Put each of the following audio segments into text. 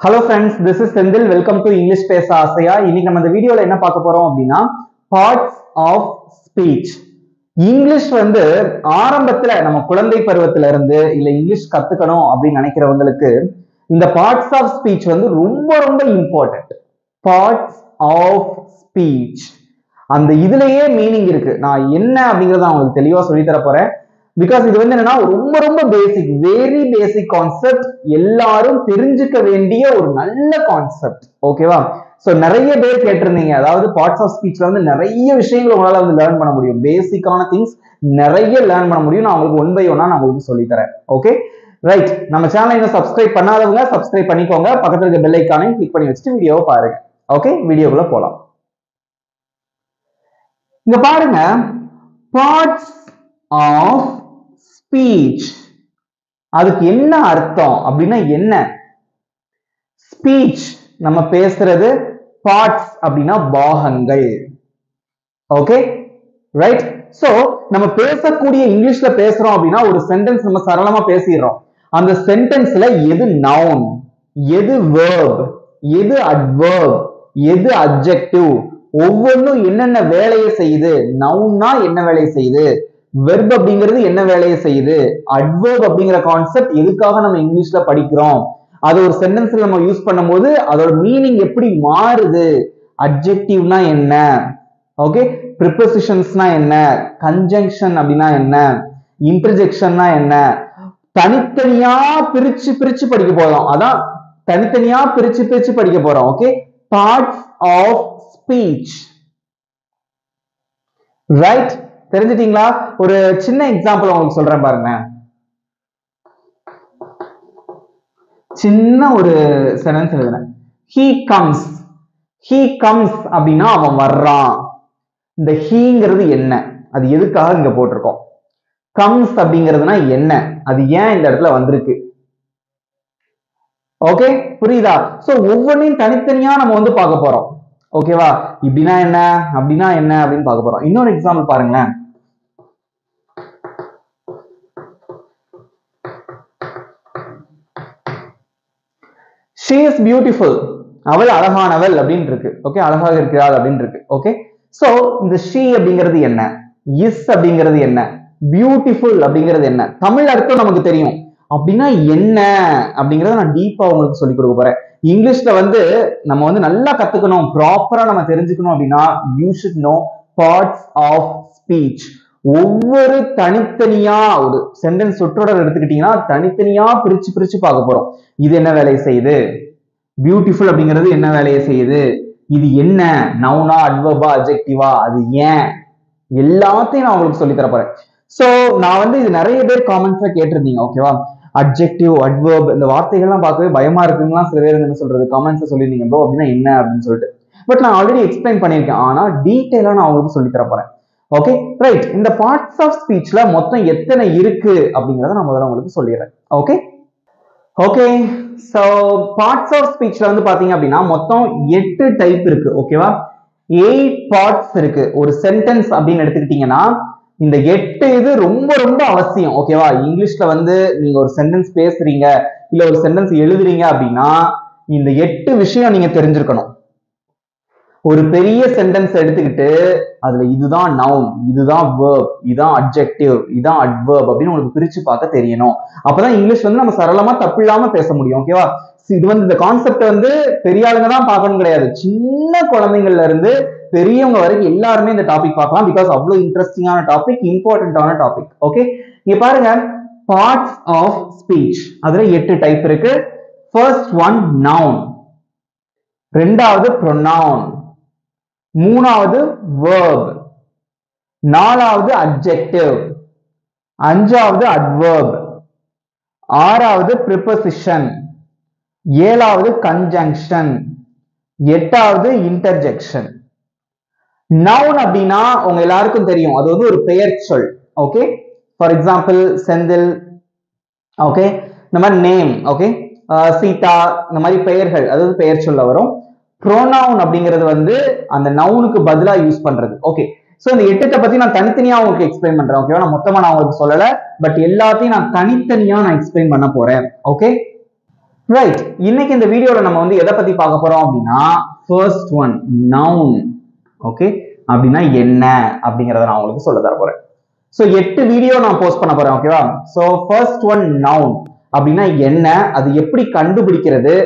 Hello friends, this is Sendil. Welcome to English Pesa Asaya. இன்னைக்கு நம்ம இந்த வீடியோல என்ன பார்க்க போறோம் அப்படின்னா parts of speech. இங்கிலீஷ் வந்து ஆரம்பத்துல நம்ம குழந்தை பருவத்துல இருந்து இல்ல இங்கிலீஷ் கத்துக்கணும் அப்படின்னு நினைக்கிறவங்களுக்கு இந்த parts of speech வந்து ரொம்ப ரொம்ப இம்பார்ட்டன்ட். parts of speech. அந்த இதுலயே மீனிங் இருக்கு. நான் என்ன அப்படிங்கறத உங்களுக்கு தெளிவா சொல்லி தர போறேன். பிகாஸ் இது வந்து என்னன்னா ரொம்ப ரொம்ப பேசிக், வெரி பேசிக் கான்செப்ட், எல்லாரும் தெரிஞ்சுக்க வேண்டிய ஒரு நல்ல கான்செப்ட். ஓகேவா? சோ நிறைய பேர் கேட்டிருந்தீங்க, அதாவது பார்ட்ஸ் ஆஃப் ஸ்பீச்ல வந்து நிறைய விஷயங்கள் உங்களால வந்து லேர்ன் பண்ண முடியும், பேசிக்கான திங்ஸ் நிறைய லேர்ன் பண்ண முடியும். நான் உங்களுக்கு ஒன் பை ஒன்னா நான் உங்களுக்கு சொல்லி தரேன். Okay right. நம்ம சேனலை இன்னும் சப்ஸ்கிரைப் பண்ணாதவங்க சப்ஸ்கிரைப் பண்ணிக்கோங்க, பக்கத்துல இருக்க பெல் ஐகானையும் கிளிக் பண்ணி வச்சுட்டு வீடியோவை பாருங்க. ஓகே, வீடியோக்குள்ள போலாம். இங்க பாருங்க, பார்ட்ஸ் ஆஃப் ஸ்பீச், அதுக்கு என்ன அர்த்தம் அப்படின்னா என்ன? ஸ்பீச் நம்ம பேசுறது, பார்ட்ஸ் அப்படின்னா பாகங்கள். Okay right. சோ நம்ம பேசக்கூடிய இங்கிலீஷ்ல பேசுறோம் அப்படின்னா ஒரு சென்டென்ஸ் நம்ம சரளமா பேசிடுறோம். அந்த சென்டென்ஸ்ல எது நவுன், எது வெர்ப், எது அட்வெர்ப், எது அட்ஜெக்டிவ், ஒவ்வொன்றும் என்னென்ன வேலையை செய்யுது, நவுன்னா என்ன வேலையை செய்யுது, வெர்ப் அப்படிங்கிறது என்ன வேலையை செய்யுது, அட்வெர்ப் அப்படிங்கிற கான்செப்ட் எதுக்காக நம்ம இங்கிலீஷ்ல படிக்கிறோம், அது ஒரு சென்டென்ஸ்ல நம்ம யூஸ் பண்ணும்போது அதோட மீனிங் எப்படி மாறுது, அட்ஜெக்டிவ்னா என்ன, ஓகே, ப்ரிபோசிஷன்ஸ்னா என்ன, கன்ஜங்ஷன் அப்படின்னா என்ன, இன்டர்ஜெக்ஷன்னா என்ன, தனித்தனியா பிரிச்சு பிரிச்சு படிக்க போறோம். அதான் தனித்தனியா பிரிச்சு பிரிச்சு படிக்க போறோம். Okay, parts of speech. Right, தெரிஞ்சிட்டீங்களா? ஒரு சின்ன எக்ஸாம்பிள் உங்களுக்கு சொல்றேன் பாருங்க. சின்ன ஒரு சென்டென்ஸ் எழுதுறேன். he comes, he comes அப்படின்னா அவன் வர்றான். இந்த ஹீங்கிறது என்ன, அது எதுக்காக இங்க போட்டிருக்கோம்? comes அப்படிங்கிறதுனா என்ன, அது ஏன் இந்த இடத்துல வந்திருக்கு? ஓகே, புரியுதா? சோ ஒவ்வொன்றையும் தனித்தனியா நம்ம வந்து பார்க்க போறோம். ஓகேவா? இப்படின்னா என்ன, அப்படின்னா என்ன அப்படின்னு பார்க்க போறோம். இன்னொரு எக்ஸாம்பிள் பாருங்களேன். she is beautiful, அவள் அழகானவள் அப்படின்னு இருக்கு. ஓகே, அழகாக இருக்கிறாள் அப்படின்னு இருக்கு. ஓகே, சோ இந்த she அப்படிங்கிறது என்ன, is அப்படிங்கிறது என்ன, பியூட்டிஃபுல் அப்படிங்கிறது என்ன, தமிழ் அர்த்தம் நமக்கு தெரியும். அப்படின்னா என்ன அப்படிங்கறத நான் டீப்பா உங்களுக்கு சொல்லி கொடுக்க போறேன். இங்கிலீஷ்ல வந்து நம்ம வந்து நல்லா கத்துக்கணும், ப்ராப்பரா நம்ம தெரிஞ்சுக்கணும் அப்படின்னா you should know parts of speech. ஒவ்வொரு தனித்தனியா ஒரு சென்டென்ஸ் சொற்றொடர் எடுத்துக்கிட்டீங்கன்னா தனித்தனியா பிரிச்சு பிரிச்சு பார்க்க போறோம். இது என்ன வேலையை செய்யுது, பியூட்டிஃபுல் அப்படிங்கிறது என்ன வேலையை செய்யுது, இது என்ன, நவுனா அட்வர்பா அட்ஜெக்டிவா, அது ஏன், எல்லாத்தையும் நான் உங்களுக்கு சொல்லி தர போறேன். சோ நான் வந்து இது நிறைய பேர் காமெண்ட்ஸ்ல கேட்டிருந்தீங்க. ஓகேவா? அட்ஜெக்டிவ், அட்வர்ப் இந்த வார்த்தைகள்லாம் பார்க்கவே பயமா இருக்குங்களா சில பேர் என்ன சொல்றது காமெண்ட்ஸ் சொல்லிருந்தீங்க ப்ரோ அப்படின்னா என்ன அப்படின்னு சொல்லிட்டு. பட் நான் ஆல்ரெடி எக்ஸ்பிளைன் பண்ணியிருக்கேன், ஆனா டீட்டெயிலா நான் உங்களுக்கு சொல்லி தர போறேன். Okay right. இந்த பார்ட்ஸ் ஆஃப் ஸ்பீச்ல மொத்தம் எத்தனை இருக்கு அப்படிங்கறத நான் முதல்ல உங்களுக்கு சொல்லிடுறேன். Okay okay, so parts of ஸ்பீச்ல வந்து பாத்தீங்க அப்படின்னா மொத்தம் 8 டைப் இருக்கு. ஓகேவா? 8 பார்ட்ஸ் இருக்கு. ஒரு சென்டென்ஸ் அப்படின்னு எடுத்துக்கிட்டீங்கன்னா இந்த 8 இது ரொம்ப ரொம்ப அவசியம். ஓகேவா? இங்கிலீஷ்ல வந்து நீங்க ஒரு சென்டென்ஸ் பேசுறீங்க இல்ல ஒரு சென்டென்ஸ் எழுதுறீங்க அப்படின்னா இந்த 8 விஷயம் நீங்க தெரிஞ்சிருக்கணும். ஒரு பெரிய சென்டென்ஸ் எடுத்துக்கிட்டு அதுல இதுதான் நவுன், இதுதான் வெர்ப், இதுதான் அட்ஜெக்டிவ், இதுதான் அட்வெர்ப் அப்படின்னு உங்களுக்கு பிரிச்சு பார்க்க தெரியணும். அப்பதான் இங்கிலீஷ் வந்து நம்ம சரளமா தப்பு இல்லாம பேச முடியும். ஓகேவா? இது வந்து இந்த கான்செப்ட் வந்து பெரிய ஆளுங்க தான் பார்க்கணும் கிடையாது, சின்ன குழந்தைங்கள்ல இருந்து பெரியவங்க வரைக்கும் எல்லாருமே இந்த டாபிக் பார்க்கலாம். பிகாஸ் அவ்வளவு இன்ட்ரெஸ்டிங்கான டாபிக், இம்பார்ட்டன்டான டாபிக். ஓகே, இங்க பாருங்க, பார்ட்ஸ் ஆஃப் ஸ்பீச் அதுல 8 டைப் இருக்கு. ஃபர்ஸ்ட் ஒன் நவுன், ரெண்டாவது ப்ரொனவுன், மூணாவது verb, நாலாவது adjective, அஞ்சாவது adverb, ஆறாவது preposition, ஏழாவது conjunction, எட்டாவது interjection. noun அப்படின்னா உங்க எல்லாருக்கும் தெரியும், அது வந்து ஒரு பெயர் சொல். Okay, for example Senthil, okay, இந்த மாதிரி நேம், ஓகே, சீதா, இந்த மாதிரி பெயர்கள், அதாவது பெயர் சொல்ல வரும். ப்ரோனவுன் அப்படிங்கிறது வந்து அந்த நவுனுக்கு பதிலா யூஸ் பண்றது. ஓகே, சோ இந்த 8 பத்தி நான் தனித்தனியா உங்களுக்கு எக்ஸ்பிளைன் பண்றேன். ஓகேவா? நான் மொத்தமா நான் உங்களுக்கு சொல்லல, பட் எல்லாத்தையும் நான் தனித்தனியா நான் எக்ஸ்பிளைன் பண்ண போறேன். ஓகே, ரைட், இன்னைக்கு இந்த வீடியோல நம்ம வந்து எதை பத்தி பார்க்க போறோம் அப்படின்னா ஃபர்ஸ்ட் ஒன் நவுன். ஓகே, அப்படின்னா என்ன அப்படிங்கறத நான் உங்களுக்கு சொல்ல தர போறேன். சோ 8 வீடியோ நான் போஸ்ட் பண்ண போறேன். ஓகேவா? சோ ஃபர்ஸ்ட் ஒன் நவுன் அப்படின்னா என்ன, அது எப்படி கண்டுபிடிக்கிறது,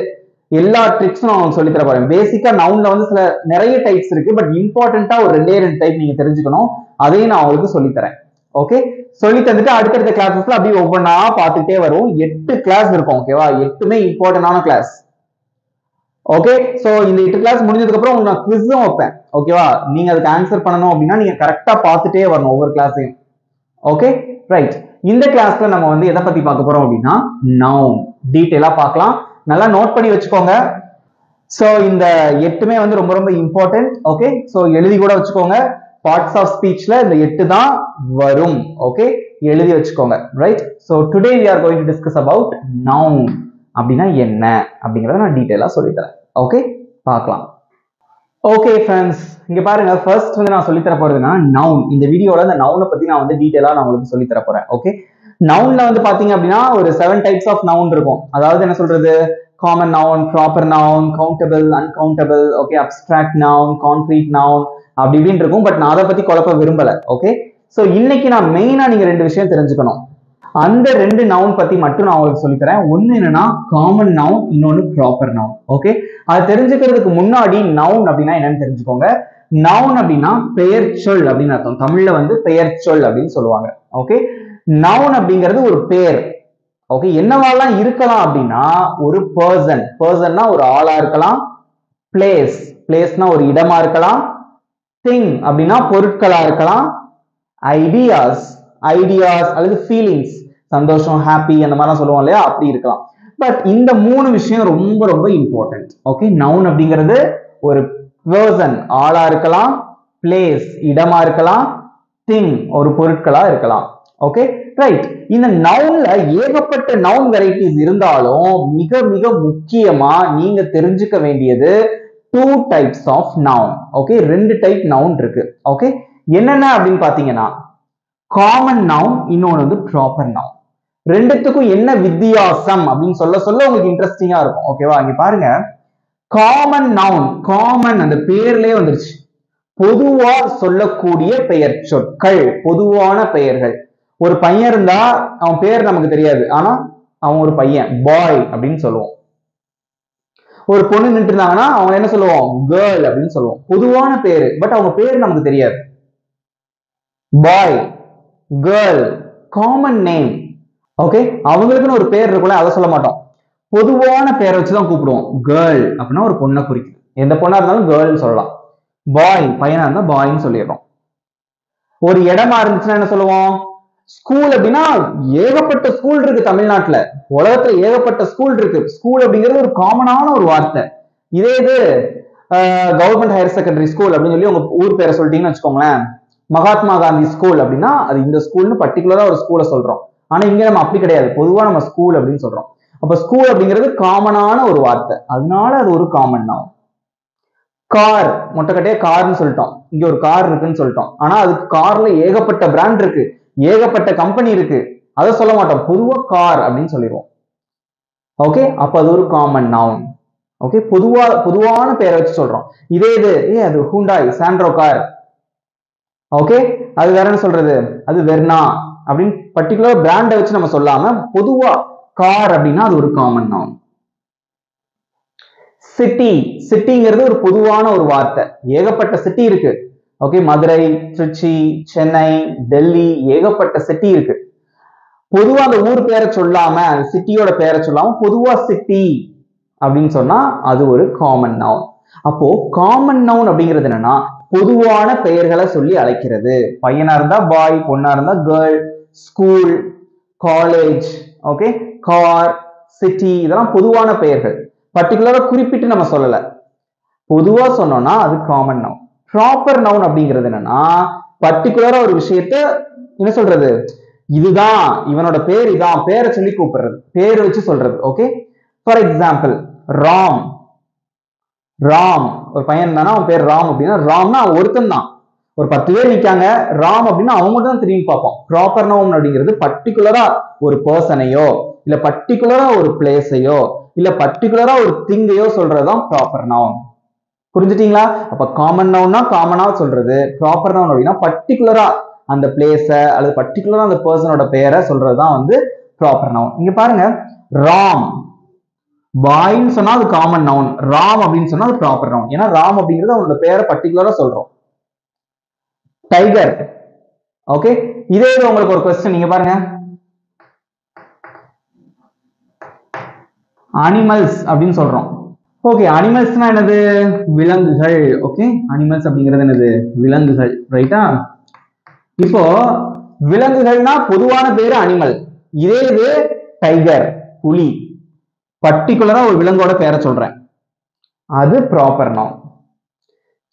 எல்லா ட்ரிக்ஸும் நான் உங்களுக்கு சொல்லி தர போறேன். பேசிக்கா நவுன்ல வந்து நிறைய டைப்ஸ் இருக்கு, பட் இம்பார்ட்டண்டா ஒரு 2 டைப் நீங்க தெரிஞ்சுக்கணும். அதையும் நான் உங்களுக்கு சொல்லி தரேன். ஓகே, சொல்லி தந்துட்டு அடுத்தடுத்த கிளாஸஸ்ல அப்படியே ஒவ்வொன்றா பார்த்துட்டே வரும். 8 கிளாஸ் இருக்கும். ஓகேவா? 8மே இம்பார்ட்டன்டான கிளாஸ். ஓகே, சோ இந்த 8 கிளாஸ் முடிஞ்சதுக்கு அப்புறம் உங்களுக்கு நான் குவிஸும் வைப்பேன். ஓகேவா? நீங்க அதுக்கு ஆன்சர் பண்ணணும் அப்படின்னா நீங்க கரெக்டா பார்த்துட்டே வரணும் ஒவ்வொரு கிளாஸையும். Okay, right. இந்த கிளாஸ்ல நம்ம வந்து எதை பத்தி பார்க்க போறோம் அப்படின்னா நவுன். டீடைலா பார்க்கலாம். நல்லா நோட் பண்ணி வச்சுக்கோங்க. சோ இந்த 8மே வந்து ரொம்ப ரொம்ப இம்பார்ட்டன்ட். ஓகே, சோ எழுதி கூட வச்சுக்கோங்க. பார்ட்ஸ் ஆஃப் ஸ்பீச்ல இந்த 8 தான் வரும். ஓகே, எழுதி வச்சுக்கோங்க. Right, so today we are going to discuss about noun. அப்படின்னா என்ன அப்படிங்கறத நான் டீடைலா சொல்லி தரேன். ஓகே, பார்க்கலாம். ஓகே ஃப்ரெண்ட்ஸ், இங்க பாருங்க. ஃபர்ஸ்ட் வந்து நான் சொல்லி தர போறதுன்னா நவுன். இந்த வீடியோல இந்த நவுனை பத்தி நான் வந்து டீடைலா நான் உங்களுக்கு சொல்லி தர போறேன். ஓகே, நவுன்ல வந்து பாத்தீங்க அப்படின்னா ஒரு 7 டைப்ஸ் ஆஃப் நவுன் இருக்கும். அதாவது என்ன சொல்றது, common noun, proper noun, countable, uncountable, okay, abstract noun, concrete noun, அப்படி இப்படின்னு இருக்கும். பட் நான் அதை பத்தி குழப்ப விரும்பல. ஓகே, சோ இன்னைக்கு நான் மெயினா நீங்க 2 விஷயம் தெரிஞ்சுக்கணும். அந்த 2 நவுன் பத்தி மட்டும் நான் உங்களுக்கு சொல்லி தரேன். ஒன்னு என்னன்னா காமன் நவுன், இன்னொன்னு ப்ராப்பர் நவுன். ஓகே, அது தெரிஞ்சுக்கிறதுக்கு முன்னாடி நவுன் அப்படின்னா என்னன்னு தெரிஞ்சுக்கோங்க. நவுன் அப்படின்னா பெயர் சொல் அப்படின்னு அர்த்தம். தமிழ்ல வந்து பெயர் சொல் அப்படின்னு சொல்லுவாங்க. ஓகே, நவுன் அப்படிங்கிறது ஒரு பெயர். ஓகே, என்னவாலாம் இருக்கலாம் அப்படின்னா ஒரு பர்சன், பர்சன்னா ஒரு ஆளா இருக்கலாம். பிளேஸ், பிளேஸ்னா ஒரு இடமா இருக்கலாம். திங் அப்படின்னா பொருட்களா இருக்கலாம். ஐடியாஸ், ஐடியாஸ் அல்லது ஃபீலிங்ஸ், சந்தோஷம், ஹாப்பி அந்த மாதிரிலாம் சொல்லுவோம் இல்லையா, அப்படி இருக்கலாம். பட் இந்த 3 விஷயம் ரொம்ப ரொம்ப இம்பார்ட்டன்ட். ஓகே, நவுன் அப்படிங்கிறது ஒரு பர்சன், ஆளா இருக்கலாம். பிளேஸ், இடமா இருக்கலாம். திங், ஒரு பொருட்களா இருக்கலாம். Okay, right. இந்த நவுன்ல ஏகப்பட்ட நவுன் வெரைட்டிஸ் இருந்தாலும் மிக மிக முக்கியமா நீங்க தெரிஞ்சுக்க வேண்டியது 2 types of noun. Okay, 2 type noun இருக்கு. ஓகே, என்னென்ன அப்படின்னு பாத்தீங்கன்னா காமன் நவுன், இன்னொன்னு வந்து ப்ராப்பர் நவுன். ரெண்டுத்துக்கும் என்ன வித்தியாசம் அப்படின்னு சொல்ல சொல்ல உங்களுக்கு இன்ட்ரெஸ்டிங்கா இருக்கும். ஓகேவா? இங்க பாருங்க. காமன் நவுன், காமன் அந்த பேர்லயே வந்துருச்சு. பொதுவா சொல்லக்கூடிய பெயர் சொற்கள், பொதுவான பெயர்கள். ஒரு பையன் இருந்தா அவன் பேர் நமக்கு தெரியாது, ஆனா அவன் ஒரு பையன், பாய் அப்படின்னு சொல்லுவோம். ஒரு பொண்ணு நின்று இருந்தாங்கன்னா அவங்க என்ன சொல்லுவோம், கேர்ள் அப்படின்னு சொல்லுவோம். பொதுவான பேரு, பட் அவங்க பேர் நமக்கு தெரியாது. பாய், கேர்ள், காமன் நேம். ஓகே, அவங்களுக்குன்னு ஒரு பேர் இருக்கும்ல, அதை சொல்ல மாட்டோம். பொதுவான பேரை வச்சுதான் கூப்பிடுவோம். கேர்ள் அப்படின்னா ஒரு பொண்ணை குறிக்கும். எந்த பொண்ணா இருந்தாலும் கேர்ள்னு சொல்லலாம். பாய், பையனா இருந்தா பாய்ன்னு சொல்லிடுறோம். ஒரு இடமா இருந்துச்சுன்னா என்ன சொல்லுவோம், ஸ்கூல் அப்படின்னா ஏகப்பட்ட ஸ்கூல் இருக்கு தமிழ்நாட்டுல, உலகத்துல ஏகப்பட்ட ஸ்கூல் இருக்கு. ஸ்கூல் அப்படிங்கிறது ஒரு காமனான ஒரு வார்த்தை. இதே இது கவர்மெண்ட் ஹையர் செகண்டரி ஸ்கூல் அப்படின்னு சொல்லி உங்க ஊர் பேரை சொல்லிட்டீங்கன்னு வச்சுக்கோங்களேன், மகாத்மா காந்தி ஸ்கூல் அப்படின்னா அது இந்த ஸ்கூல்னு பர்டிகுலரா ஒரு ஸ்கூலை சொல்றோம். ஆனா இங்க நம்ம அப்படி கிடையாது, பொதுவா நம்ம ஸ்கூல் அப்படின்னு சொல்றோம். அப்ப ஸ்கூல் அப்படிங்கிறது காமனான ஒரு வார்த்தை, அதனால அது ஒரு காமன் நவுன். கார், மொட்டைக்கட்டையே கார்னு சொல்லிட்டோம். இங்க ஒரு கார் இருக்குன்னு சொல்லிட்டோம். ஆனா அதுக்கு கார்ல ஏகப்பட்ட பிராண்ட் இருக்கு, ஏகப்பட்ட கம்பெனி இருக்கு, அதை சொல்ல மாட்டோம். பொதுவா கார் அப்படின்னு சொல்லிடுவோம். ஓகே, அப்ப அது ஒரு காமன் நவுன். ஓகே, பொதுவான பேரை வச்சு சொல்றோம். இதே இது அது ஹூண்டாய் சாண்ட்ரோ கார். ஓகே, அது வேற என்ன சொல்றது, அது வெர்னா அப்படின்னு பர்டிகுலர் பிராண்டை வச்சு நம்ம சொல்லாம பொதுவா கார் அப்படின்னா அது ஒரு காமன் நவுன். சிட்டி, சிட்டிங்கிறது ஒரு பொதுவான ஒரு வார்த்தை. ஏகப்பட்ட சிட்டி இருக்கு. ஓகே, மதுரை, திருச்சி, சென்னை, டெல்லி, ஏகப்பட்ட சிட்டி இருக்கு. பொதுவா அந்த ஊர் பேரை சொல்லாம, அந்த சிட்டியோட பேரை சொல்லாம பொதுவா சிட்டி அப்படின்னு சொன்னா அது ஒரு காமன் நவுன். அப்போ காமன் நவுன் அப்படிங்கிறது என்னன்னா பொதுவான பெயர்களை சொல்லி அழைக்கிறது. பையனா இருந்தா பாய், பொண்ணா இருந்தா girl, school, college, okay, car, city, இதெல்லாம் பொதுவான பெயர்கள். பர்டிகுலரா குறிப்பிட்டு நம்ம சொல்லல, பொதுவா சொன்னோம்னா அது காமன் நவுன். ப்ராப்பர் நவுன் அப்படிங்கிறது என்னன்னா பர்டிகுலரா ஒரு விஷயத்த என்ன சொல்றது, இதுதான் இவனோட பேர், இதான் பேரை சொல்லி கூப்பிடுறது, பேர் வச்சு சொல்றது. Okay, for example Ram. Ram ஒரு பையன் தானா, அவன் பேர் ராம் அப்படின்னா ராம்னா அவன் ஒருத்தன் தான். ஒரு 10 பேர் நிக்காங்க, ராம் அப்படின்னா அவங்க மட்டும் தான் திரும்பி பார்ப்போம். ப்ராப்பர் நவுன் அப்படிங்கிறது பர்டிகுலரா ஒரு பர்சனையோ இல்ல பர்டிகுலரா ஒரு பிளேஸையோ இல்ல பர்டிகுலரா ஒரு திங்கையோ சொல்றதுதான் ப்ராப்பர் நவுன். புரிஞ்சுட்டீங்களா? அப்ப காமன் நவுன்னா காமனா சொல்றது, ப்ராப்பர் நவுன் அப்படின்னா பர்டிகுலரா அந்த பிளேஸ அல்லது பர்டிகுலரா அந்த பர்சனோட பெயரை சொல்றதுதான் வந்து ப்ராப்பர் நவுன். இங்க பாருங்க, ராம் பாய்ன்னு சொன்னா அது காமன் நவுன், ராம் அப்படின்னு சொன்னா அது ப்ராப்பர் நவுன். ஏன்னா ராம் அப்படிங்கிறது அவனோட பேரை பர்டிகுலரா சொல்றோம். Tiger, okay. இதே உங்களுக்கு ஒரு क्वेश्चन, நீங்க பாருங்க, அனிமல்ஸ் அப்படின்னு சொல்றோம். ஓகே, அனிமல்ஸ்னா என்னது? விலங்குகள். ஓகே, அனிமல்ஸ் அப்படிங்கிறது என்னது? விலங்குகள், ரைட்டா? இப்போ விலங்குகள்னா பொதுவான பேரு அனிமல். இதே இது டைகர், புலி, பர்டிகுலரா ஒரு விலங்கோட பேரை சொல்றேன், அது ப்ராப்பர் நவுன்.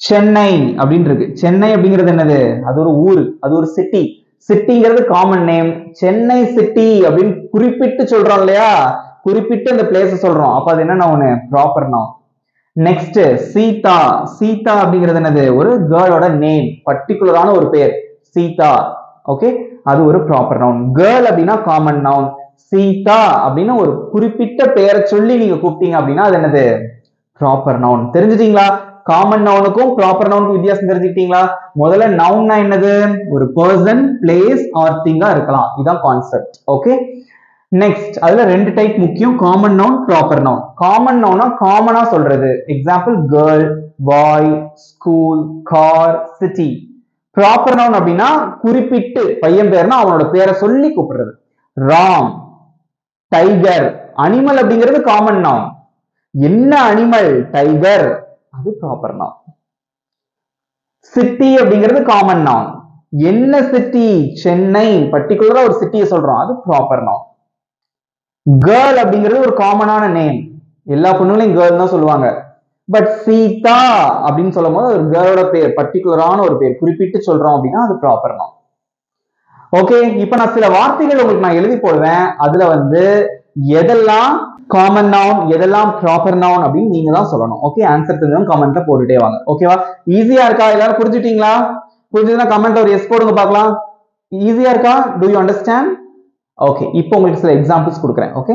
சென்னை அப்படின்னு இருக்கு. சென்னை அப்படிங்கிறது என்னது? அது ஒரு ஊர், அது ஒரு சிட்டி. சிட்டிங்கிறது காமன் நேம். சென்னை சிட்டி அப்படின்னு குறிப்பிட்டு சொல்றோம் இல்லையா? குறிப்பிட்டு அந்த பிளேஸ் சொல்றோம், அப்ப அது என்ன noun? Proper noun. Next Sita. Sita அப்படிங்கிறது என்னது? ஒரு கேர்ளோட நேம், பர்டிகுலரான ஒரு பேர், சீதா. ஓகே, அது ஒரு ப்ராப்பர் நவுன். கேர்ள் அப்படின்னா காமன் நவுன். சீதா அப்படின்னு ஒரு குறிப்பிட்ட பெயரை சொல்லி நீங்க கூப்பிட்டீங்க அப்படின்னா அது என்னது? Proper noun. தெரிஞ்சுட்டீங்களா? காமன் நவுனுக்கும் ப்ராப்பர் நவுனுக்கும் வித்தியாசம் தெரிஞ்சுக்கிட்டீங்களா? முதல்ல நவுன்னா என்னது? ஒரு பர்சன், பிளேஸ் ஆர் திங்கா இருக்கலாம், இதுதான் கான்செப்ட். ஓகே, நெக்ஸ்ட் அதுல ரெண்டு டைப் முக்கியம், common noun, proper noun. Common நவுனா காமனா சொல்றது, example girl, boy, school, car, city. Proper noun அப்படின்னா குறிப்பிட்டு பையன் பேர்னா அவனோட பேரை சொல்லி கூப்பிடுறது. ராம், டைகர். அனிமல் அப்படிங்கிறது காமன் நவுன். என்ன அனிமல்? டைகர், அது ப்ராப்பர் நவுன். சிட்டி அப்படிங்கிறது காமன் நவுன். என்ன சிட்டி? சென்னை, பர்டிகுலரா ஒரு சிட்டியை சொல்றோம், அது ப்ராப்பர் நவுன். கேர்ள் அப்படிங்கிறது ஒரு காமனான நேம், எல்லா பொண்ணுங்களையும் கேர்ள் தான் சொல்லுவாங்க. பட் சீதா அப்படின்னு சொல்லும் போது ஒரு கேர்ளோட பேர், பர்டிகுலரான ஒரு பேர் குறிப்பிட்டு சொல்றோம் அப்படின்னா அது ப்ராப்பர் நவுன். ஓகே, இப்ப நான் சில வார்த்தைகள் உங்களுக்கு நான் எழுதி போடுவேன், அதுல வந்து எதெல்லாம் காமன் நவுன் எதெல்லாம் ப்ராப்பர் நவுன் அப்படின்னு நீங்க தான் சொல்லணும். ஓகே, ஆன்சர் தெரிஞ்சவங்க கமெண்ட்ல போட்டுட்டே வாங்க. ஓகேவா? ஈஸியா இருக்கா? எல்லாரும் புரிஞ்சுட்டீங்களா? புரிஞ்சதுன்னா கமெண்ட்ல ஒரு எஸ் போடுங்க பார்க்கலாம். ஈஸியா இருக்கா? To you understand? ஓகே, இப்போ உங்களுக்கு சில எக்ஸாம்பிள்ஸ் கொடுக்குறேன். ஓகே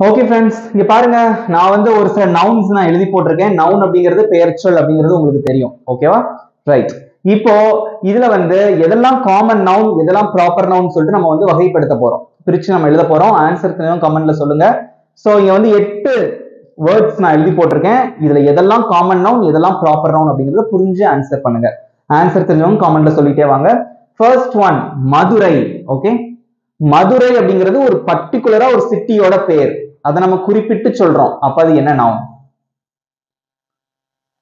ஓகே ஃப்ரெண்ட்ஸ், இங்க பாருங்க, நான் வந்து ஒரு சில நவுன்ஸ் நான் எழுதி போட்டிருக்கேன். நவுன் அப்படிங்கிறது பெயர்ச்சொல் அப்படிங்கிறது உங்களுக்கு தெரியும். ஓகேவா? ரைட். இப்போ இதுல வந்து எதெல்லாம் காமன் நவுன் எதெல்லாம் ப்ராப்பர் நவுன் சொல்லிட்டு நம்ம வந்து வகைப்படுத்த போறோம், பிரிச்சு நம்ம எழுத போறோம். ஆன்சர் தெரியும் கமெண்ட்ல சொல்லுங்க. சோ இங்க வந்து 8 வேர்ட்ஸ் நான் எழுதி போட்டிருக்கேன். இதுல எதெல்லாம் காமன் நவுன் எதெல்லாம் ப்ராப்பர் நவுன் அப்படிங்கறத புரிஞ்சு ஆன்சர் பண்ணுங்க. ஆன்சர் தெரிஞ்சவங்க கமெண்ட்ல சொல்லிட்டே வாங்க. First one, Madurai. Okay, Madurai அப்படிங்கிறது ஒரு பர்டிகுலரா ஒரு சிட்டியோட பேர், அதை நம்ம குறிப்பிட்டு சொல்றோம், அப்ப அது என்ன நவுன்?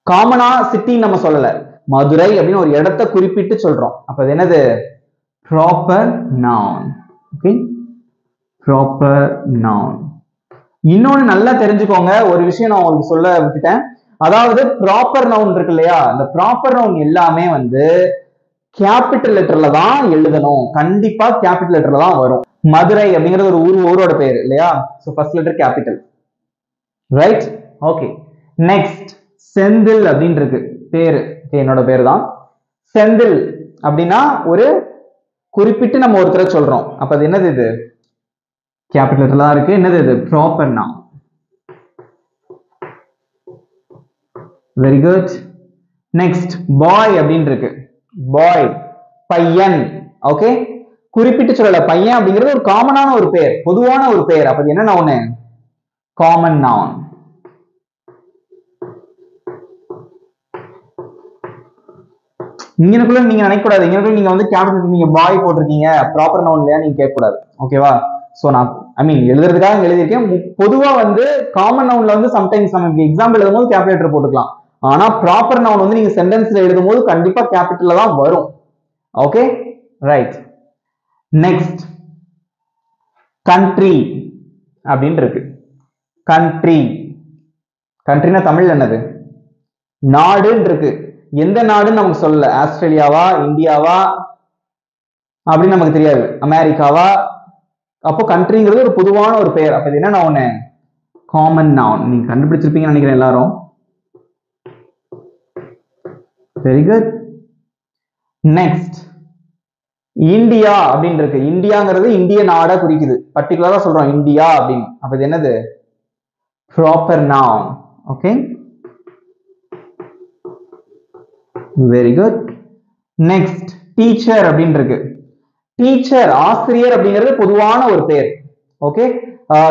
காமனா சிட்டி நம்ம சொல்லல, மதுரை அப்படின்னு ஒரு இடத்தை குறிப்பிட்டு சொல்றோம், அப்ப அது என்னது? Proper noun. Okay, proper noun. இன்னொன்னு நல்லா தெரிஞ்சுக்கோங்க, ஒரு விஷயம் நான் உங்களுக்கு சொல்ல விட்டுட்டேன். அதாவது ப்ராப்பர் நவுன் இருக்கு இல்லையா, அந்த ப்ராப்பர் நவுன் எல்லாமே வந்து கேபிட்டல் லெட்டர்ல தான் எழுதணும், கண்டிப்பா கேபிட்டல் லெட்டர்ல தான் வரும். மதுரை அப்படிங்கிறது ஒரு ஊரோட பேர் இல்லையா, so first letter capital, right? Okay, next Senthil அப்படின்னு இருக்கு பேரு, என்னோட பேர் தான் செந்தில். அப்படின்னா ஒரு குறிப்பிட்டு நம்ம ஒருத்தரை சொல்றோம், அப்ப அது என்னது? இது கேபிட்டல் லெட்டர்ல தான் இருக்கு. என்னது இது? Proper noun. Very good. Next பாய் அப்படின்னு இருக்கு. பாய், பையன். ஓகே, குறிப்பிட்டு சொல்லல, பையன் அப்படிங்கிறது ஒரு காமனான ஒரு பேர், பொதுவான ஒரு பேர், அப்ப என்ன நவுன்? Common noun. இங்கனக்குள்ள நீங்க நினைக்க கூடாது, இங்கனக்குள்ள நீங்க வந்து கேபிட்டல் நீங்க பாய் போட்டிருக்கீங்க, ப்ராப்பர் நவுன் இல்லையா நீங்க கேட்க கூடாது. ஓகேவா? சோ நான் எழுதுறதுக்காக எழுதியிருக்கேன். பொதுவா வந்து காமன் நவுன்ல வந்து சம்டைம்ஸ் நம்ம எக்ஸாம்பிள் எழுதும் போது கேபிட்டல் லெட்டர் போட்டுக்கலாம், ஆனா ப்ராப்பர் நவுன் வந்து நீங்க சென்டென்ஸ்ல எழுதும் போது கண்டிப்பா கேபிட்டல்ல தான் வரும். Okay, right. நெக்ஸ்ட் கண்ட்ரி அப்படின்னு இருக்கு. கண்ட்ரி, கண்ட்ரினா தமிழ்ல என்னது? நாடுன்னு இருக்கு. எந்த நாடுன்னு நமக்கு சொல்லல, ஆஸ்திரேலியாவா இந்தியாவா அப்படின்னு நமக்கு தெரியாது, அமெரிக்காவா. அப்போ கண்ட்ரிங்கிறது ஒரு பொதுவான ஒரு பெயர், அப்ப இது என்ன நவுன்? Common noun. நீங்க கண்டுபிடிச்சிருப்பீங்கன்னு நினைக்கிறேன் எல்லாரும். Very good. நெக்ஸ்ட் இந்தியா அப்படின்னு இருக்கு. இந்தியாங்கிறது இந்திய நாடை குறிக்குது, பர்டிகுலரா சொல்றோம் இந்தியா அப்படின்னு, அப்ப இது என்னது? proper noun. Okay, very good. Next, teacher அப்படின்னு இருக்கு. டீச்சர் ஆசிரியர் அப்படிங்கிறது பொதுவான ஒரு பேர். Okay,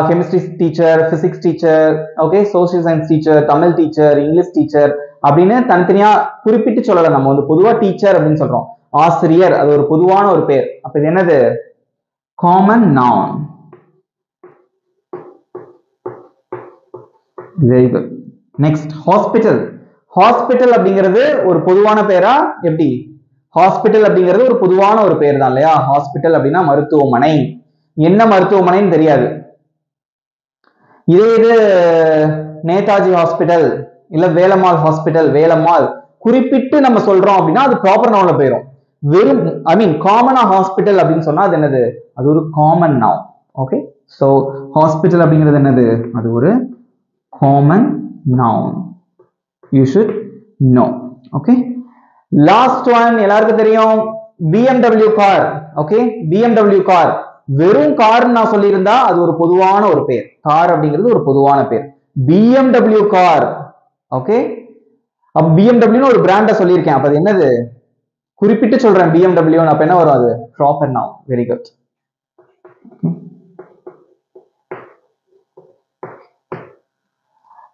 chemistry teacher, physics teacher, okay, social science teacher, Tamil teacher, English teacher அப்படின்னு தனித்தனியா குறிப்பிட்டு சொல்லலாம். நம்ம வந்து பொதுவா டீச்சர் அப்படின்னு சொல்றோம். ஆசிரியர் அது ஒரு பொதுவான ஒரு பேர். அப்ப இது என்னது? Common noun. Very good. Next, hospital. Hospital அப்படிங்கிறது ஒரு பொதுவான பேரா? எப்படி? ஹாஸ்பிட்டல் அப்படிங்கிறது ஒரு பொதுவான ஒரு பேர் தான் இல்லையா? ஹாஸ்பிட்டல் அப்படின்னா மருத்துவமனை. என்ன மருத்துவமனைன்னு தெரியாது. இதே இது நேதாஜி ஹாஸ்பிட்டல் இல்ல வேலம்மாள் ஹாஸ்பிட்டல், வேலம்மாள் குறிப்பிட்டு நம்ம சொல்றோம் அப்படின்னா அது ப்ராப்பர் நவுன்ல போயிடும். வெறும் காமனா ஹாஸ்பிட்டல் அப்படின்னு சொன்னா அது என்னது? அது ஒரு common noun. Okay, so hospital அப்படிங்கிறது என்னது? அது ஒரு common noun. You should know. Okay, last one எல்லாருக்கும் தெரியும், BMW car. Okay, BMW car வெறும் கார் நான் சொல்லியிருந்தா அது ஒரு பொதுவான ஒரு பேர். கார் அப்படிங்கிறது ஒரு பொதுவான பேர். BMW car. ஓகே, அப்ப BMW ஒரு பிராண்ட சொல்லியிருக்கேன். அப்ப அது என்னது? குறிப்பிட்டு சொல்றேன் BMW. அப்ப என்ன வரும்? அது ப்ராப்பர் நவுன். Very good.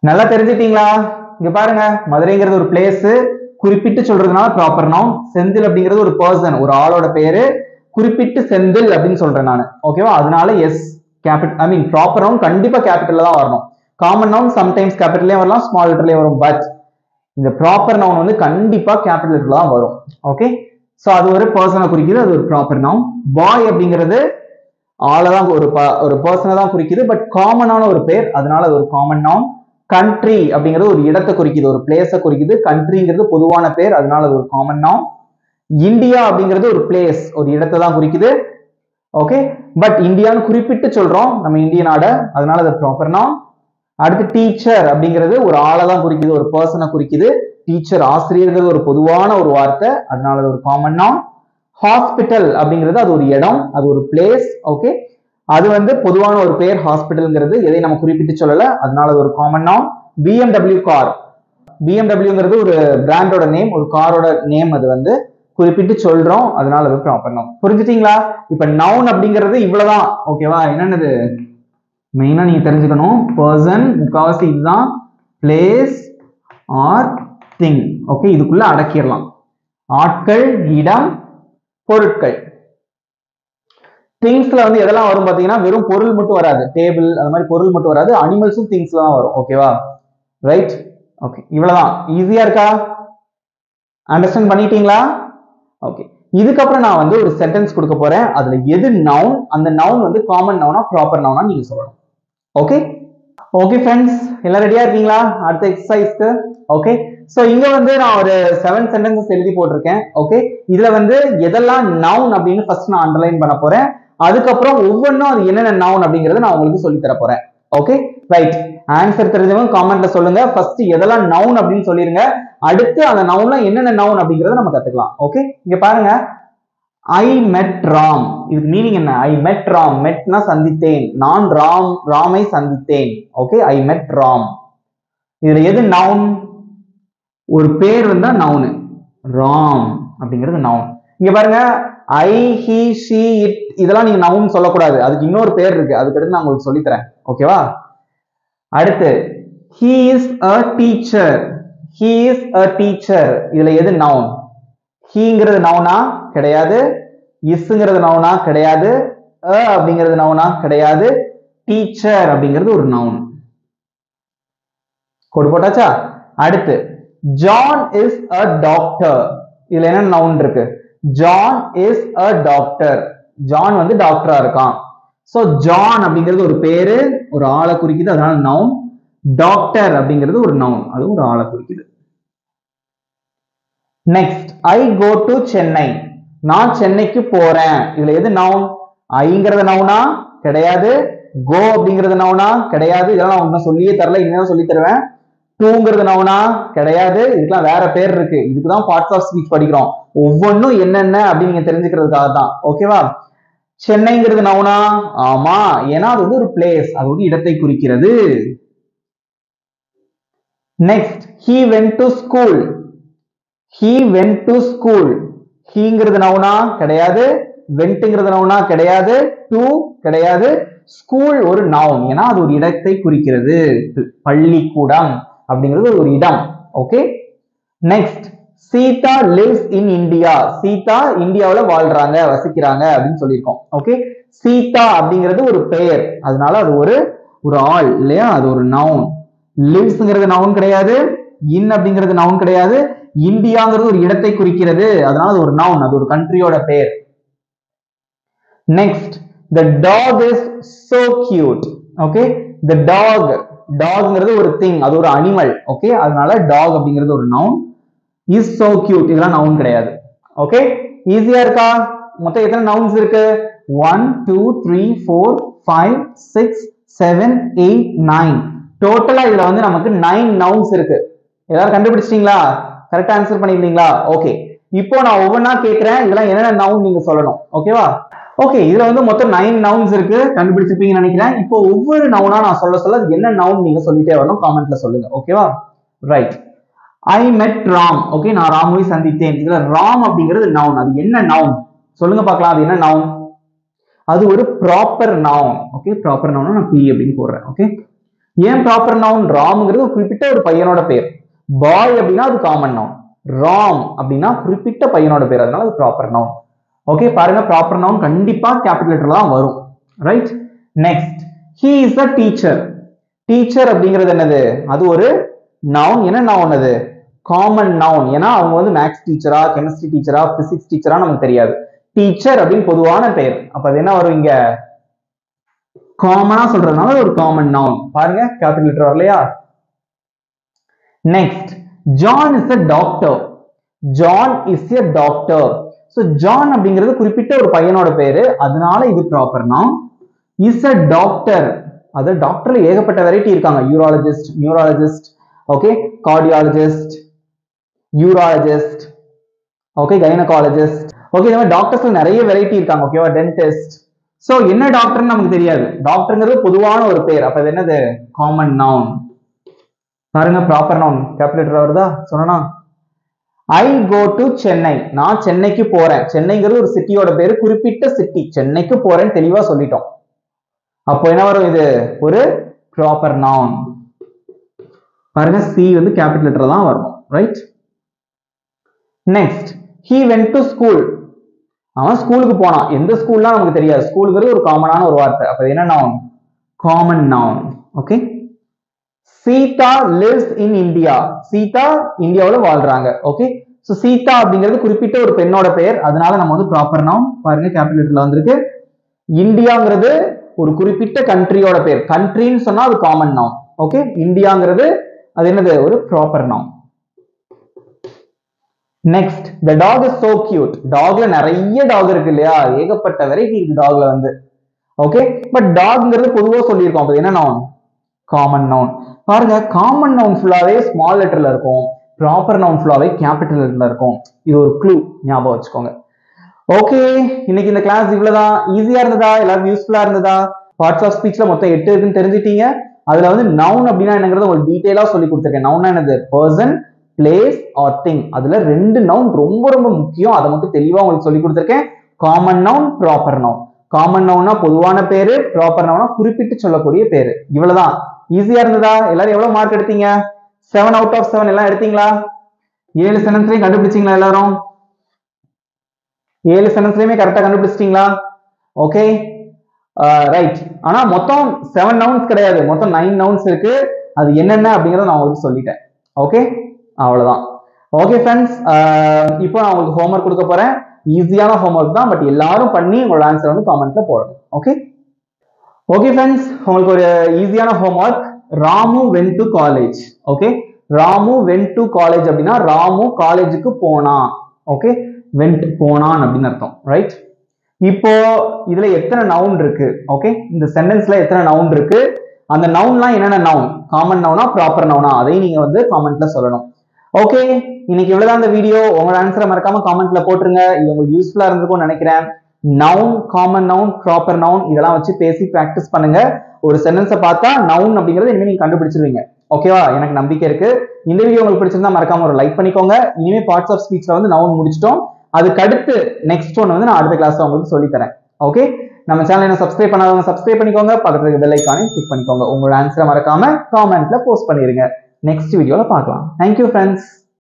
நல்லா தெரிஞ்சிட்டீங்களா? இங்க பாருங்க, மதுரைங்கிறது ஒரு பிளேஸ், குறிப்பிட்டு சொல்றதுனால ப்ராப்பர் நவுன். செந்தில் அப்படிங்கிறது ஒரு பர்சன், ஒரு ஆளோட பேரு, குறிப்பிட்டு செந்தில் அப்படின்னு சொல்றேன் நான். ஓகேவா? அதனால எஸ் கேபிட்டல் ப்ராப்பர் நவுன் கண்டிப்பா கேபிட்டல்ல தான் வரணும். காமன் நவுன் சம்டைம்ஸ் கேபிட்டல்லயே வரலாம், ஸ்மால் லெட்டர்லயே வரும். பட் இந்த ப்ராப்பர் நவுன் வந்து கண்டிப்பா கேபிட்டல் லெட்டர்ல தான் வரும். ஓகே, சோ அது ஒரு பர்சனை குறிக்குது, அது ஒரு ப்ராப்பர் நவுன். பாய் அப்படிங்கிறது ஆளதான், ஒரு பர்சனை தான் குறிக்குது, பட் காமனான ஒரு பேர், அதனால அது ஒரு காமன் நவுன். கண்ட்ரி அப்படிங்கிறது ஒரு இடத்தை குறிக்குது, ஒரு பிளேஸை குறிக்குது. கண்ட்ரிங்கிறது பொதுவான பேர், அதனால அது ஒரு காமன் நவுன். இந்தியா அப்படிங்கிறது ஒரு பிளேஸ், ஒரு இடத்தை தான் குறிக்குது. ஓகே, பட் இந்தியான்னு குறிப்பிட்டு சொல்றோம் நம்ம இந்திய நாடு, அதனால அது ப்ராப்பர் நவுன். அடுத்து டீச்சர் அப்படிங்கிறது ஒரு ஆளை தான் குறிக்குது, ஒரு பர்சனை குறிக்குது. டீச்சர் ஆசிரியர்கள் ஒரு பொதுவான ஒரு வார்த்தை, அதனால அது ஒரு காமன் நவுன். ஹாஸ்பிட்டல் அப்படிங்கிறது அது ஒரு இடம், அது ஒரு பிளேஸ். ஓகே, அது வந்து பொதுவான ஒரு பேர். ஹாஸ்பிட்டல்ங்கிறது எதை நம்ம குறிப்பிட்டு சொல்லல, அதனால அது ஒரு காமன் நவுன். BMW car. BMWங்கிறது ஒரு பிராண்டோட நேம், ஒரு காரோட நேம், அது வந்து குறிப்பிட்டு சொல்றோம், அதனால அது ப்ராப்பர் நவுன். புரிஞ்சுட்டீங்களா? இப்ப நவுன் அப்படிங்கிறது இவ்வளவுதான். ஓகேவா? என்னன்னது மெயினா நீங்க தெரிஞ்சுக்கணும். பர்சன் முக்காவாசி இதுதான், பிளேஸ் ஆர் திங். ஓகே, இதுக்குள்ள அடக்கிடலாம். ஆட்கள், இடம், பொருட்கள். திங்ஸ்ல வந்து எதெல்லாம் வரும் பாத்தீங்கன்னா வெறும் பொருள் மட்டும் வராது, டேபிள் அது மாதிரி பொருள் மட்டும் வராது, அனிமல்ஸும் திங்ஸ்ல தான் வரும். ஓகேவா? ரைட். ஓகே, இவ்வளவுதான். ஈஸியா இருக்கா? அண்டர்ஸ்டாண்ட் பண்ணிட்டீங்களா? ஓகே, இதுக்கப்புறம் நான் வந்து ஒரு சென்டென்ஸ் கொடுக்க போறேன். அதுல எது நவுன், அந்த நவுன் வந்து காமன் நவுனா ப்ராப்பர் நவுனா நீங்க சொல்லணும். ஓகே ஓகே ஃப்ரெண்ட்ஸ், எல்லாம் ரெடியா இருக்கீங்களா அடுத்த எக்ஸசைஸ்க்கு? ஓகே, சோ இங்க வந்து நான் ஒரு 7 சென்டென்சஸ் எழுதி போட்டிருக்கேன். ஓகே, இதுல வந்து எதெல்லாம் நவுன் அப்படின்னு ஃபர்ஸ்ட் நான் அண்டர்லைன் பண்ண போறேன். அதுக்கப்புறம் ஒவ்வொன்றும் அது என்னென்ன நவுன் அப்படிங்கறத நான் உங்களுக்கு சொல்லி தர போறேன். Okay, right. ஆன்சர் தெரிஞ்சவங்க காமெண்ட்ல சொல்லுங்க. ஃபர்ஸ்ட் எதெல்லாம் நவுன் அப்படின்னு சொல்லிருங்க. அடுத்து அந்த நவுன்ல என்னென்ன நவுன் அப்படிங்கறத நம்ம கத்துக்கலாம். ஓகே, இங்க பாருங்க, I met Ram. இதுக்கு மீனிங் என்ன? I met Ram. metனா சந்தித்தேன், நான் ராமை சந்தித்தேன். Okay, I met Ram. இதுல எது நவுன்? ஒரு பேர் வந்தா நவுன். ராம் அப்படிங்கிறது நவுன். இங்க பாருங்க, I, he, she, it இதெல்லாம் நீங்க நவுன் சொல்லக்கூடாது, அதுக்கு இன்னொரு பேர் இருக்கு, அதுக்கு அடுத்து நான் உங்களுக்கு சொல்லி தரேன். ஓகேவா? அடுத்து he is a teacher. He is a teacher. இதுல எது நவுன்? ஹீங்கிறது நவுனா? கிடையாது. இஸ்ங்கிறது நவுனா? கிடையாது. அப்படிங்கிறது நவுனா? கிடையாது. டீச்சர் அப்படிங்கிறது ஒரு நவுன். கோடு போட்டாச்சா? அடுத்து ஜான் இஸ் அ டாக்டர். இதுல என்ன நவுன் இருக்கு? John is a doctor. John வந்து டாக்டரா இருக்கான். சோ ஜான் அப்படிங்கிறது ஒரு பேரு, ஒரு ஆளை குறிக்குது, அதனால நவுன். டாக்டர் அப்படிங்கிறது ஒரு நவுன், அது ஒரு ஆளை குறிக்குது. Next, I go to Chennai. நான் சென்னைக்கு போறேன். இதுல எது நவுன்? ஐங்கிறது நவுனா? கிடையாது. கோ அப்படிங்கிறது நவுனா? கிடையாது. இதெல்லாம் நான் சொல்லியே தரல, இனிமேல் சொல்லி தருவேன். டூங்கிறது நவுனா? கிடையாது. இதுக்கெல்லாம் வேற பேர் இருக்கு, இதுக்குதான் பார்ட்ஸ் ஆஃப் ஸ்பீச் படிக்கிறோம். ஒவ்வொன்றும் என்னென்ன அப்படின்னு நீங்க தெரிஞ்சுக்கிறதுக்காக தான். ஓகேவா? சென்னைங்கிறது நவுனா? ஆமா, ஏன்னா அது வந்து ஒரு பிளேஸ், அது வந்து இடத்தை குறிக்கிறது. Next, he went to school. He went to school. Heங்கிறது நவுனா கிடையாது, wentங்கிறது நவுனா கிடையாது, to கிடையாது, school ஒரு நவுன், ஏன்னா அது ஒரு இடத்தை குறிக்கிறது. பள்ளிக்கூடம் அப்படிங்கிறது ஒரு இடம். Okay. Next, Sita lives in India. Sita இந்தியாவுல வாழ்றாங்க, வசிக்கிறாங்க அப்படின்னு சொல்லியிருக்கோம். ஓகே. சீதா அப்படிங்கிறது ஒரு பெயர், அதனால அது ஒரு ஆள் இல்லையா, அது ஒரு நவுன். லிவ்ஸ்ங்கிறது நவுன் கிடையாது, இன் அப்படிங்கிறது நவுன் கிடையாது, இந்தியாங்கிறது ஒரு இடத்தை குறிக்கிறது, அதனால அது ஒரு நவுன், அது ஒரு கண்ட்ரியோட பெயர். Next, the dog is so cute. Okay. the டாக்ங்கிறது ஒரு திங், அது ஒரு அனிமல். ஓகே, அதனால டாக் அப்படிங்கிறது ஒரு நவுன். is so cute இதெல்லாம் நவுன் கிடையாது. ஓகே, ஈஸியா இருக்கா? மொத்தம் எத்தனை நவுன்ஸ் இருக்கு? 1 2 3 4 5 6 7 8 9. டோட்டலா இதுல வந்து நமக்கு 9 நவுன்ஸ் இருக்கு. எல்லாரும் கண்டுபிடிச்சிட்டீங்களா? கரெக்டா ஆன்சர் பண்ணிருந்தீங்களா? ஓகே, இப்போ நான் ஒவ்வொன்றா கேட்கிறேன், இதெல்லாம் என்னென்ன நவுன் நீங்க சொல்லணும். ஓகேவா? ஓகே, இதுல வந்து மொத்தம் 9 நவுன்ஸ் இருக்கு, கண்டுபிடிச்சிருப்பீங்கன்னு நினைக்கிறேன். இப்போ ஒவ்வொரு நவுனா நான் சொல்ல என்ன நவுன் நீங்க சொல்லிட்டே வரணும், காமெண்ட்ல சொல்லுங்க. ஓகேவா? ரைட். ஐ மெட் ராம். ஓகே, நான் ராமுவை சந்தித்தேன். இதுல ராம் அப்படிங்கிறது நவுன், அது என்ன நவுன் சொல்லுங்க பார்க்கலாம், அது என்ன நவுன்? அது ஒரு proper noun. Okay, proper noun நான் பி அப்படின்னு போடுறேன். ஓகே, ஏன் ப்ராப்பர் நவுன்? ராம்ங்கிறது ஒரு குறிப்பிட்ட ஒரு பையனோட பேர். பாய் அப்படின்னா அது காமன் நவுன், ராம் அப்படின்னா குறிப்பிட்ட பையனோட பேர், அதனால அது ப்ராப்பர் நவுன். ஓகே, பாருங்க, ப்ராப்பர் நவுன் கண்டிப்பா கேபிட்டல் லெட்டர்ல தான் வரும். Right. Next, he is a teacher. Teacher அப்படிங்கிறது என்னது? அது ஒரு நவுன். என்ன நவுன் அது? Common noun. ஏன்னா அவங்க வந்து மேக்ஸ் டீச்சரா, கெமிஸ்ட்ரி டீச்சரா, பிசிக்ஸ் டீச்சரா நமக்கு தெரியாது. டீச்சர் அப்படின்னு பொதுவான பெயர், அப்ப அது என்ன வரும்? இங்க காமனா சொல்றதுனால ஒரு காமன் நவுன். பாருங்க, கேபிட்டல் லெட்டர் வரலையா? Next, John is a doctor. John is a doctor. So John அப்படிங்கிறது குறிப்பிட்ட ஒரு பையனோட பேரு, அதனால இது proper noun. Is a doctor, அது டாக்டர்ல ஏகப்பட்ட வெரைட்டி இருக்காங்க. Urologist, neurologist, okay, cardiologist, urologist, okay, gynaecologist, okay, இந்த மாதிரி டாக்டர்ஸ்ல நிறைய வெரைட்டி இருக்காங்க. ஓகேவா? டென்டிஸ்ட். சோ என்ன டாக்டர்னு நமக்கு தெரியாது, டாக்டர்ங்கிறது பொதுவான ஒரு பேர், அப்ப அது என்னது? Common noun. பாருங்க, ப்ராப்பர் நவுன் கேபிட்டல் லெட்டர் வருதா? சொன்னா ஐ கோ டு சென்னை. நான் சென்னைக்கு போறேன். சென்னைங்கிறது ஒரு சிட்டியோட பேரு, குறிப்பிட்ட சிட்டி. சென்னைக்கு போறேன்னு தெளிவா சொல்லிட்டோம். அப்போ என்ன வரும்? இது ஒரு ப்ராப்பர் நவுன். பாருங்க, சி வந்து கேபிட்டல் லெட்டர் தான் வரும். Right. Next, he went to school. அவன் ஸ்கூலுக்கு போனான். எந்த ஸ்கூல்லாம் நமக்கு தெரியாது. ஸ்கூலுங்கிறது ஒரு காமனான ஒரு வார்த்தை, அப்ப என்ன noun? Common noun. Okay. Sita lives in India. Sita இந்தியாவுல வாழ்றாங்க. ஓகே, சோ சீதா அப்படிங்கிறது குறிப்பிட்ட ஒரு பெண்ணோட பெயர், அதனால நம்ம வந்து ப்ராப்பர் நவுன். பாருங்க, கேபிட்டல் லெட்டர்ல வந்திருக்கு. இந்தியாங்கிறது ஒரு குறிப்பிட்ட கண்ட்ரியோட பேர். கண்ட்ரின்னு சொன்னா அது காமன் நவுன். ஓகே, இந்தியாங்கிறது அது என்னது? ஒரு proper noun. Next, the dog is so cute. டாக்ல நிறைய டாக் இருக்கு இல்லையா, ஏகப்பட்ட வெரைட்டி இருக்கு டாக்ல வந்து. ஓகே, பட் டாக்ங்கிறது பொதுவா சொல்லியிருக்கோம், அது என்ன நவுன்? Common noun. பாருங்க, காமன் நவுன் ஃபுல்லாவே ஸ்மால் லெட்டர்ல இருக்கும், ப்ராப்பர் நவுன் ஃபுல்லாவே கேபிட்டல் லெட்டர்ல இருக்கும். இது ஒரு க்ளூ, ஞாபகம் வச்சுக்கோங்க. ஓகே, இன்னைக்கு இந்த கிளாஸ் இவ்வளவுதான். ஈஸியா இருந்ததா? எல்லாரும் யூஸ்ஃபுல்லா இருந்ததா? பார்ட்ஸ் ஆஃப் ஸ்பீச்ல மொத்தம் 8 இருக்குன்னு தெரிஞ்சிட்டீங்க. அதுல வந்து நவுன் அப்படின்னா என்னங்கிறது உங்களுக்கு டீடைலா சொல்லி கொடுத்துருக்கேன். நவுன்னா என்னது? Person, place or thing. அதுல 2 நவுன் ரொம்ப ரொம்ப முக்கியம், அதை மட்டும் தெளிவா உங்களுக்கு சொல்லி கொடுத்துருக்கேன். Common noun, proper noun. Common நவுன்னா பொதுவான பேரு, ப்ராப்பர் நவுன்னா குறிப்பிட்டு சொல்லக்கூடிய பேரு. இவ்வளவுதான். ஈஸியா இருந்ததா? எல்லாரும் எவ்வளவு மார்க் எடுத்தீங்க? 7 out of 7 எல்லாம் எடுத்தீங்களா? 7 சென்டென்ஸ்லயும் கண்டுபிடிச்சீங்களா? எல்லாரும் 7 சென்டென்ஸ்லயுமே கரெக்டா கண்டுபிடிச்சிட்டீங்களா? Okay, right. ஆனா மொத்தம் 7 நவுன்ஸ் கிடையாது, மொத்தம் 9 நவுன்ஸ் இருக்கு. அது என்னென்ன அப்படிங்கறத நான் உங்களுக்கு சொல்லிட்டேன். ஓகே, அவ்வளவுதான். ஓகே ஃப்ரெண்ட்ஸ், இப்போ நான் உங்களுக்கு ஹோம்ஒர்க் கொடுக்க போறேன். ஈஸியான ஹோம்ஒர்க் தான், பட் எல்லாரும் பண்ணி உங்களோட ஆன்சர் வந்து காமெண்ட்ல போடணும். ஓகே ஓகே ஃப்ரெண்ட்ஸ், உங்களுக்கு ஒரு ஈஸியான homework. Ramu went to college. Okay, Ramu went to college அப்படின்னா ராமு காலேஜுக்கு போனான். ஓகே, went போனான் அப்படின்னு அர்த்தம். ரைட். இப்போ இதுல எத்தனை நவுன் இருக்கு? ஓகே, இந்த சென்டென்ஸ்ல எத்தனை நவுன் இருக்கு? அந்த நவுன்லாம் என்னென்ன நவுன்? காமன் நவுனா, ப்ராப்பர் நவுனா? அதையும் நீங்க வந்து காமெண்ட்ல சொல்லணும். ஓகே, இன்னைக்கு இவ்வளவுதான் இந்த வீடியோ. உங்களோட ஆன்சரை மறக்காம காமெண்ட்ல போட்டுருங்க. இது உங்களுக்கு யூஸ்ஃபுல்லா இருந்திருக்கும்னு நினைக்கிறேன். Noun, common noun, proper noun இதெல்லாம் வச்சு பேசி பிராக்டிஸ் பண்ணுங்க. ஒரு சென்டென்ஸை பார்த்தா நவுன் அப்படிங்கறது இனிமே நீங்க கண்டுபிடிச்சிருவீங்க. ஓகேவா? எனக்கு நம்பிக்கை இருக்கு. இந்த வீடியோ உங்களுக்கு பிடிச்சிருந்தா மறக்காம ஒரு லைக் பண்ணிக்கோங்க. இனிமே பார்ட்ஸ் ஆஃப் ஸ்பீச்ல வந்து நவுன் முடிச்சிட்டோம். அதுக்கு அடுத்து நெக்ஸ்ட் ஒன் வந்து நான் அடுத்த கிளாஸ்ல உங்களுக்கு சொல்லி தரேன். ஓகே, நம்ம சேனல் என்ன சப்ஸ்கிரைப் பண்ணாதவங்க சப்ஸ்கிரைப் பண்ணிக்கோங்க. பக்கத்துல இருக்க பெல் ஐகானையும் கிளிக் பண்ணிக்கோங்க. உங்களோட ஆன்சரை மறக்காம காமெண்ட்ல போஸ்ட் பண்ணிருங்க. நெக்ஸ்ட் வீடியோல பார்க்கலாம். Thank you friends.